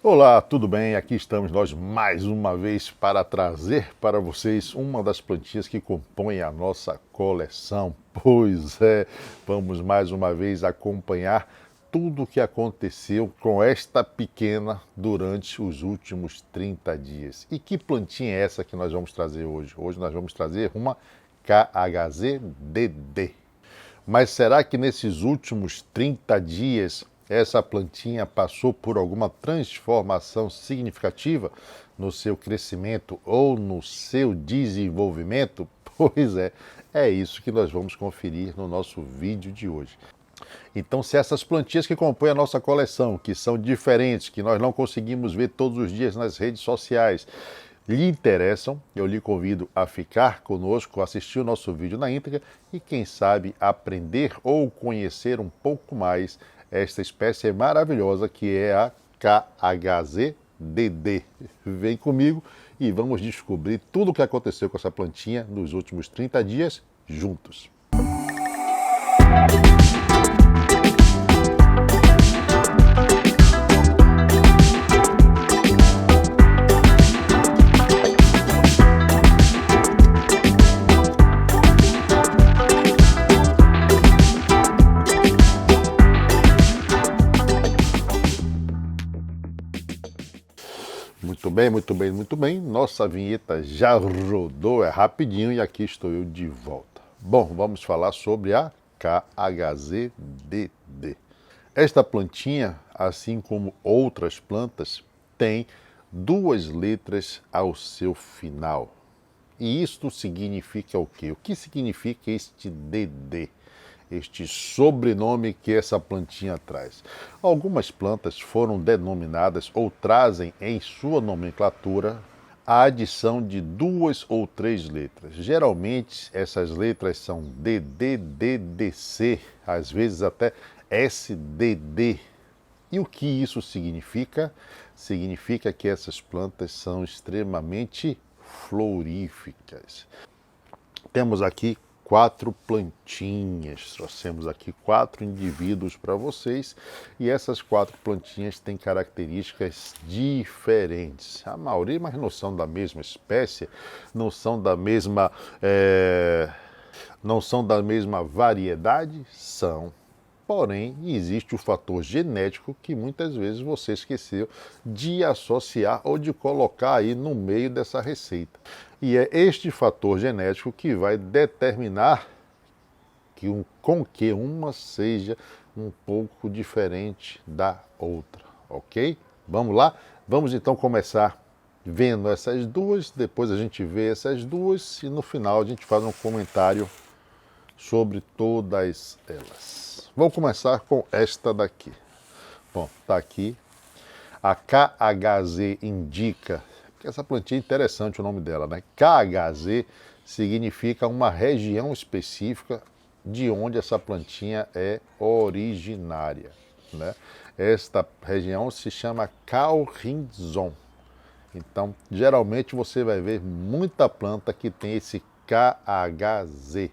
Olá, tudo bem? Aqui estamos nós mais uma vez para trazer para vocês uma das plantinhas que compõem a nossa coleção. Pois é, vamos mais uma vez acompanhar tudo o que aconteceu com esta pequena durante os últimos 30 dias. E que plantinha é essa que nós vamos trazer hoje? Hoje nós vamos trazer uma KHZDD. Mas será que nesses últimos 30 dias essa plantinha passou por alguma transformação significativa no seu crescimento ou no seu desenvolvimento? Pois é isso que nós vamos conferir no nosso vídeo de hoje. Então, se essas plantinhas que compõem a nossa coleção, que são diferentes, que nós não conseguimos ver todos os dias nas redes sociais, lhe interessam, eu lhe convido a ficar conosco, assistir o nosso vídeo na íntegra e, quem sabe, aprender ou conhecer um pouco mais esta espécie maravilhosa que é a KHZDD. Vem comigo e vamos descobrir tudo o que aconteceu com essa plantinha nos últimos 30 dias juntos. Muito bem, muito bem, muito bem. Nossa vinheta já rodou, é rapidinho e aqui estou eu de volta. Bom, vamos falar sobre a KHZDD. Esta plantinha, assim como outras plantas, tem duas letras ao seu final. E isto significa o quê? O que significa este DD? Este sobrenome que essa plantinha traz. Algumas plantas foram denominadas ou trazem em sua nomenclatura a adição de duas ou três letras. Geralmente essas letras são DD, DDC, às vezes até SDD. E o que isso significa? Significa que essas plantas são extremamente floríficas. Temos aqui 4 plantinhas, trouxemos aqui 4 indivíduos para vocês e essas 4 plantinhas têm características diferentes. A maioria, mas não são da mesma espécie, não são da mesma variedade, são. Porém, existe o fator genético que muitas vezes você esqueceu de associar ou de colocar aí no meio dessa receita. E é este fator genético que vai determinar com que uma seja um pouco diferente da outra, ok? Vamos lá? Vamos então começar vendo essas duas, depois a gente vê essas duas e no final a gente faz um comentário sobre todas elas. Vou começar com esta daqui. Bom, tá aqui. A KHZ indica, que essa plantinha é interessante o nome dela, né? KHZ significa uma região específica de onde essa plantinha é originária, né? Esta região se chama Calrinzon. Então, geralmente você vai ver muita planta que tem esse KHZ.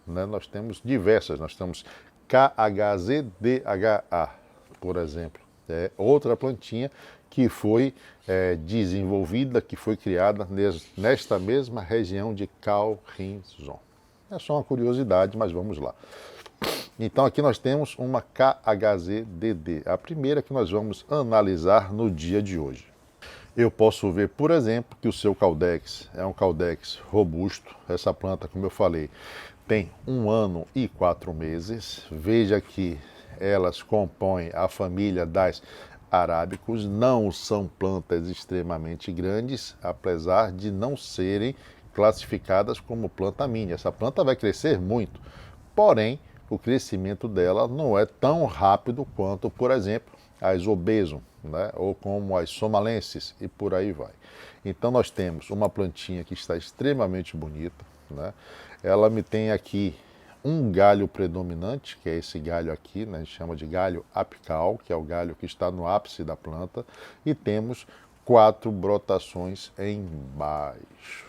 Né? Nós temos diversas, nós temos KHZDHA, por exemplo. É outra plantinha que foi desenvolvida, que foi criada nesta mesma região de Calrinzon. É só uma curiosidade, mas vamos lá. Então aqui nós temos uma KHZDD, a primeira que nós vamos analisar no dia de hoje. Eu posso ver, por exemplo, que o seu Caldex é um Caldex robusto. Essa planta, como eu falei, tem 1 ano e 4 meses. Veja que elas compõem a família das arábicos. Não são plantas extremamente grandes, apesar de não serem classificadas como planta mínima. Essa planta vai crescer muito, porém, o crescimento dela não é tão rápido quanto, por exemplo, as obeso, né? Ou como as somalenses e por aí vai. Então nós temos uma plantinha que está extremamente bonita, né? Ela me tem aqui um galho predominante, que é esse galho aqui, né? A gente chama de galho apical, que é o galho que está no ápice da planta, e temos 4 brotações embaixo.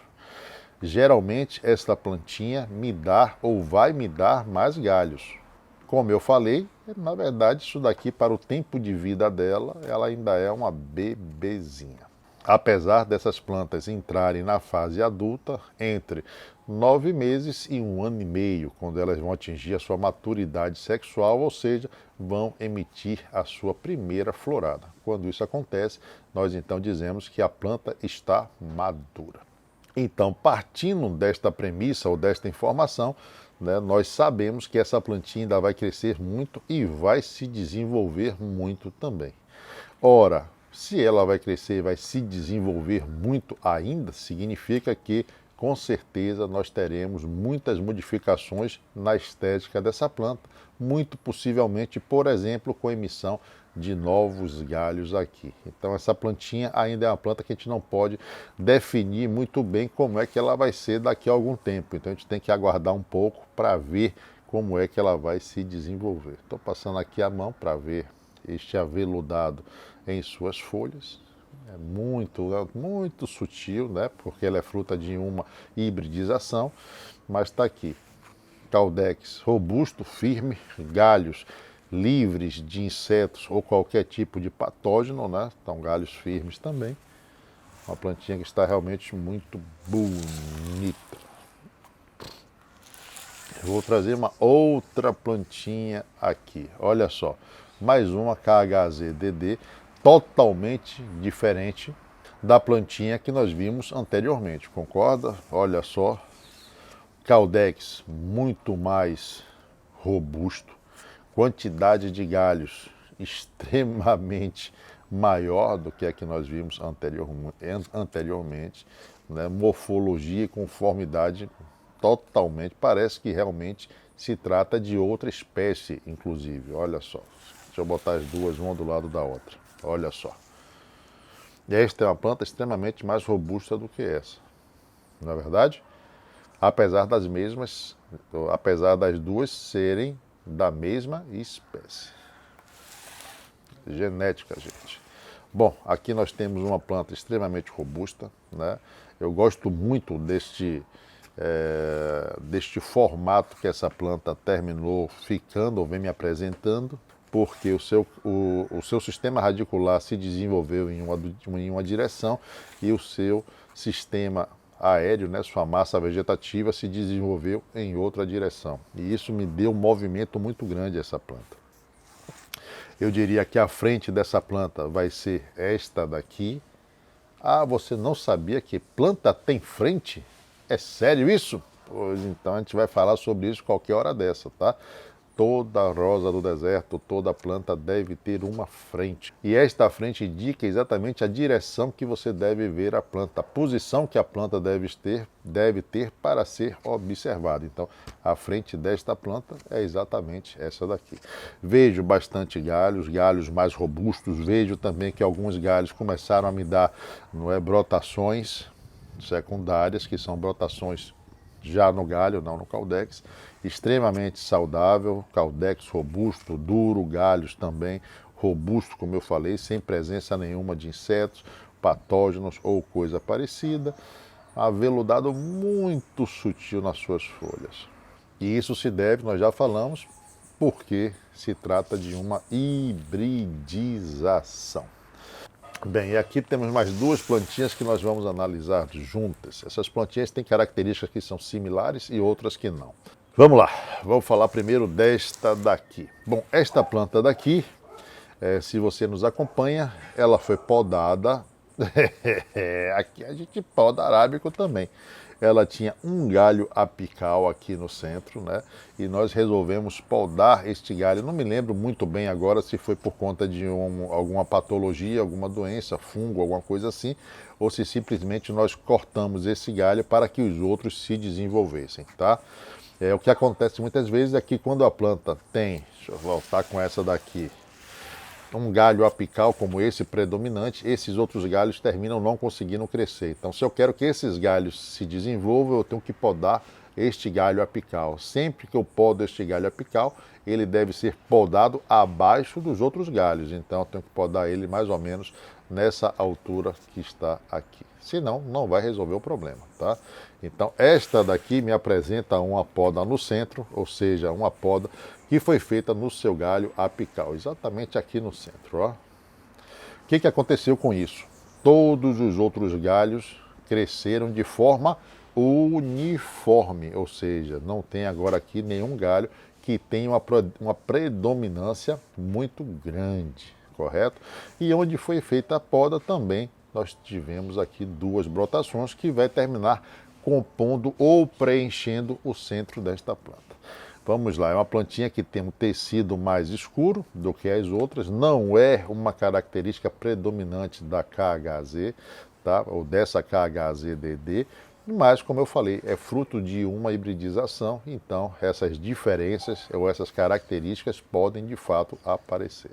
Geralmente esta plantinha me dá ou vai me dar mais galhos. como eu falei, na verdade isso daqui para o tempo de vida dela, ela ainda é uma bebezinha. Apesar dessas plantas entrarem na fase adulta entre 9 meses e 1 ano e meio, quando elas vão atingir a sua maturidade sexual, ou seja, vão emitir a sua primeira florada. Quando isso acontece, nós então dizemos que a planta está madura. Então, partindo desta premissa ou desta informação, nós sabemos que essa plantinha ainda vai crescer muito e vai se desenvolver muito também. Ora, se ela vai crescer e vai se desenvolver muito ainda, significa que, com certeza, nós teremos muitas modificações na estética dessa planta, muito possivelmente, por exemplo, com a emissão de novos galhos aqui. Então essa plantinha ainda é uma planta que a gente não pode definir muito bem como é que ela vai ser daqui a algum tempo. Então a gente tem que aguardar um pouco para ver como é que ela vai se desenvolver. Estou passando aqui a mão para ver este aveludado em suas folhas. É muito sutil, né? Porque ela é fruta de uma hibridização, mas está aqui. Caudex robusto, firme, galhos livres de insetos ou qualquer tipo de patógeno, né? Então galhos firmes também. Uma plantinha que está realmente muito bonita. Eu vou trazer uma outra plantinha aqui. Olha só, mais uma KHZDD, totalmente diferente da plantinha que nós vimos anteriormente, concorda? Olha só, Caudex muito mais robusto, quantidade de galhos extremamente maior do que a que nós vimos anteriormente, né? Morfologia e conformidade totalmente, parece que realmente se trata de outra espécie, inclusive. Olha só, deixa eu botar as duas uma do lado da outra, olha só. Esta é uma planta extremamente mais robusta do que essa, não é verdade? Apesar das duas serem da mesma espécie. Genética, gente. Bom, aqui nós temos uma planta extremamente robusta, né? Eu gosto muito deste formato que essa planta terminou ficando, ou vem me apresentando, porque o seu sistema radicular se desenvolveu em uma direção e o seu sistema aéreo, né, sua massa vegetativa se desenvolveu em outra direção. E isso me deu um movimento muito grande essa planta. Eu diria que a frente dessa planta vai ser esta daqui. Ah, você não sabia que planta tem frente? É sério isso? Pois então a gente vai falar sobre isso qualquer hora dessa, tá? Toda rosa do deserto, toda planta deve ter uma frente. E esta frente indica exatamente a direção que você deve ver a planta, a posição que a planta deve ter para ser observada. Então, a frente desta planta é exatamente essa daqui. Vejo bastante galhos mais robustos. Vejo também que alguns galhos começaram a me dar brotações secundárias, que são brotações já no galho, não no caudex, extremamente saudável, caudex robusto, duro, galhos também robusto, como eu falei, sem presença nenhuma de insetos, patógenos ou coisa parecida, aveludado muito sutil nas suas folhas. E isso se deve, nós já falamos, porque se trata de uma hibridização. Bem, e aqui temos mais duas plantinhas que nós vamos analisar juntas. Essas plantinhas têm características que são similares e outras que não. Vamos lá, vamos falar primeiro desta daqui. Bom, esta planta daqui, se você nos acompanha, ela foi podada. Aqui a gente poda arábico também. Ela tinha um galho apical aqui no centro, né? E nós resolvemos podar este galho. Não me lembro muito bem agora se foi por conta de alguma patologia, alguma doença, fungo, alguma coisa assim, ou se simplesmente nós cortamos esse galho para que os outros se desenvolvessem, tá? O que acontece muitas vezes é que quando a planta tem, deixa eu voltar com essa daqui, um galho apical como esse predominante, esses outros galhos terminam não conseguindo crescer. Então, se eu quero que esses galhos se desenvolvam, eu tenho que podar este galho apical. Sempre que eu podo este galho apical, ele deve ser podado abaixo dos outros galhos. Então, eu tenho que podar ele mais ou menos nessa altura que está aqui. Senão, não vai resolver o problema, tá? Então, esta daqui me apresenta uma poda no centro, ou seja, uma poda que foi feita no seu galho apical, exatamente aqui no centro, ó. O que aconteceu com isso? Todos os outros galhos cresceram de forma uniforme, ou seja, não tem agora aqui nenhum galho que tenha uma predominância muito grande, correto? E onde foi feita a poda também, nós tivemos aqui duas brotações que vai terminar compondo ou preenchendo o centro desta planta. Vamos lá, é uma plantinha que tem um tecido mais escuro do que as outras, não é uma característica predominante da KHZ, tá? Ou dessa KHZ-DD, mas, como eu falei, é fruto de uma hibridização, então essas diferenças ou essas características podem de fato aparecer.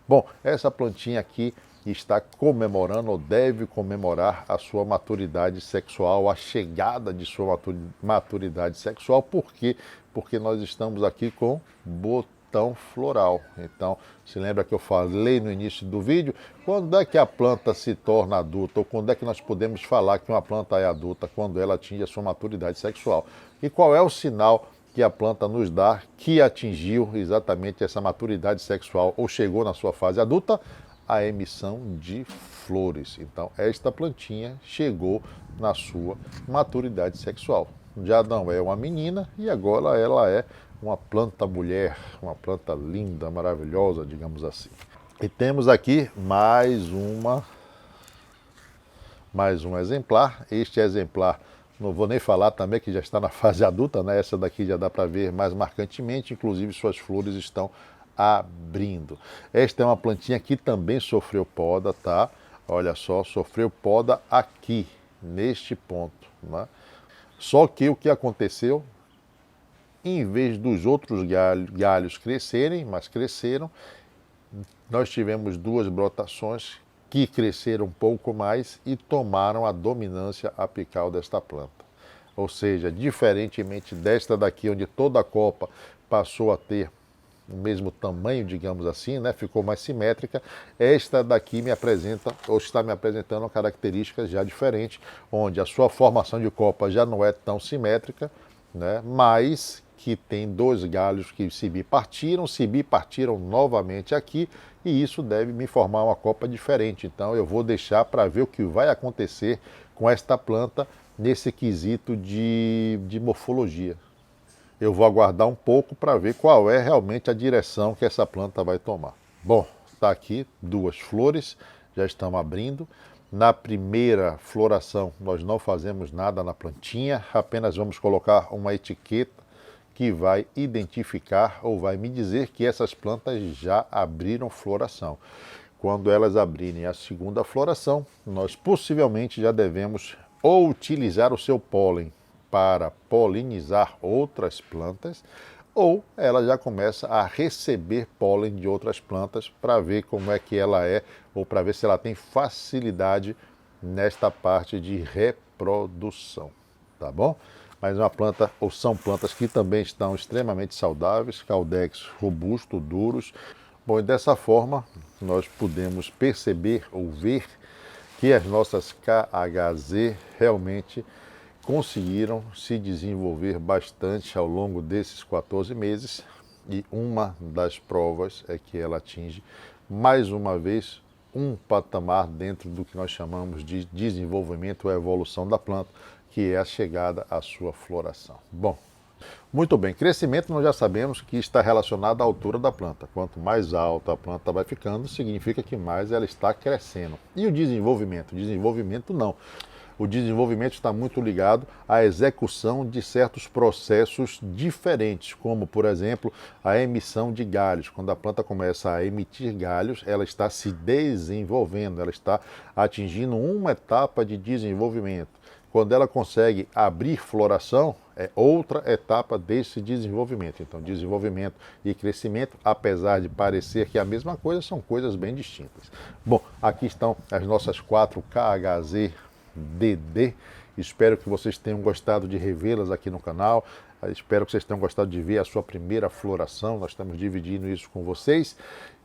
Bom, essa plantinha aqui está comemorando ou deve comemorar a sua maturidade sexual, a chegada de sua maturidade sexual. Por quê? Porque nós estamos aqui com botão floral. Então, se lembra que eu falei no início do vídeo, quando é que a planta se torna adulta, ou quando é que nós podemos falar que uma planta é adulta? Quando ela atinge a sua maturidade sexual. E qual é o sinal que a planta nos dá que atingiu exatamente essa maturidade sexual ou chegou na sua fase adulta? A emissão de flores. Então, esta plantinha chegou na sua maturidade sexual. Já não é uma menina e agora ela é uma planta mulher, uma planta linda, maravilhosa, digamos assim. E temos aqui mais um exemplar. Este exemplar, não vou nem falar também que já está na fase adulta, né? Essa daqui já dá para ver mais marcantemente, inclusive suas flores estão abrindo. Esta é uma plantinha que também sofreu poda, tá? Olha só, sofreu poda aqui, neste ponto, né? Só que o que aconteceu? Em vez dos outros galhos crescerem, mas cresceram, nós tivemos duas brotações que cresceram um pouco mais e tomaram a dominância apical desta planta. Ou seja, diferentemente desta daqui, onde toda a copa passou a ter o mesmo tamanho, digamos assim, né? Ficou mais simétrica. Esta daqui me apresenta, ou está me apresentando, características já diferentes, onde a sua formação de copa já não é tão simétrica, né? Mas que tem dois galhos que se bipartiram novamente aqui, e isso deve me formar uma copa diferente. Então eu vou deixar para ver o que vai acontecer com esta planta nesse quesito de morfologia. Eu vou aguardar um pouco para ver qual é realmente a direção que essa planta vai tomar. Bom, está aqui duas flores, já estão abrindo. Na primeira floração nós não fazemos nada na plantinha, apenas vamos colocar uma etiqueta que vai identificar ou vai me dizer que essas plantas já abriram floração. Quando elas abrirem a segunda floração, nós possivelmente já devemos ou utilizar o seu pólen para polinizar outras plantas, ou ela já começa a receber pólen de outras plantas para ver como é que ela é, ou para ver se ela tem facilidade nesta parte de reprodução, tá bom? Mas uma planta, ou são plantas que também estão extremamente saudáveis, caudex robusto, duros. Bom, e dessa forma nós podemos perceber ou ver que as nossas KHZ realmente conseguiram se desenvolver bastante ao longo desses 14 meses, e uma das provas é que ela atinge mais uma vez um patamar dentro do que nós chamamos de desenvolvimento ou evolução da planta, que é a chegada à sua floração. Bom, muito bem, crescimento nós já sabemos que está relacionado à altura da planta. Quanto mais alta a planta vai ficando, significa que mais ela está crescendo. E o desenvolvimento? Desenvolvimento não. O desenvolvimento está muito ligado à execução de certos processos diferentes, como, por exemplo, a emissão de galhos. Quando a planta começa a emitir galhos, ela está se desenvolvendo, ela está atingindo uma etapa de desenvolvimento. Quando ela consegue abrir floração, é outra etapa desse desenvolvimento. Então, desenvolvimento e crescimento, apesar de parecer que é a mesma coisa, são coisas bem distintas. Bom, aqui estão as nossas 4 KHZ DD. Espero que vocês tenham gostado de revê-las aqui no canal. Espero que vocês tenham gostado de ver a sua primeira floração. Nós estamos dividindo isso com vocês.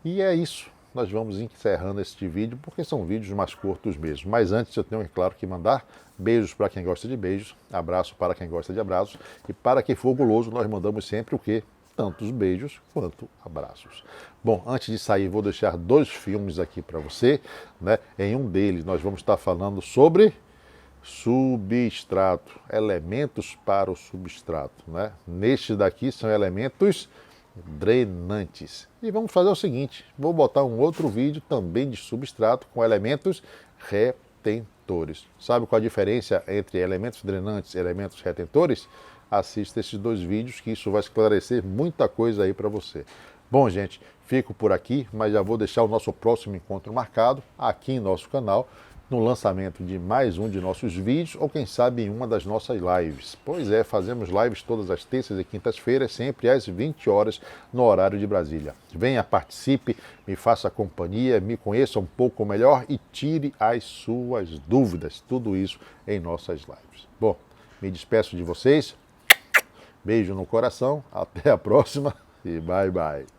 E é isso. nós vamos encerrando este vídeo, porque são vídeos mais curtos mesmo. Mas antes eu tenho, é claro, que mandar beijos para quem gosta de beijos, abraço para quem gosta de abraços, e para quem for guloso, nós mandamos sempre o quê? Tantos beijos quanto abraços. Bom, antes de sair, vou deixar 2 filmes aqui para você, né? Em um deles nós vamos estar falando sobre substrato, elementos para o substrato, né? Neste daqui são elementos drenantes. E vamos fazer o seguinte, vou botar um outro vídeo também de substrato com elementos retentores. Sabe qual a diferença entre elementos drenantes e elementos retentores? Assista esses 2 vídeos que isso vai esclarecer muita coisa aí para você. Bom, gente, fico por aqui, mas já vou deixar o nosso próximo encontro marcado aqui em nosso canal, no lançamento de mais um de nossos vídeos, ou quem sabe em uma das nossas lives. Pois é, fazemos lives todas as terças e quintas-feiras, sempre às 20 horas, no horário de Brasília. Venha, participe, me faça companhia, me conheça um pouco melhor e tire as suas dúvidas. Tudo isso em nossas lives. Bom, me despeço de vocês. Beijo no coração, até a próxima e bye bye.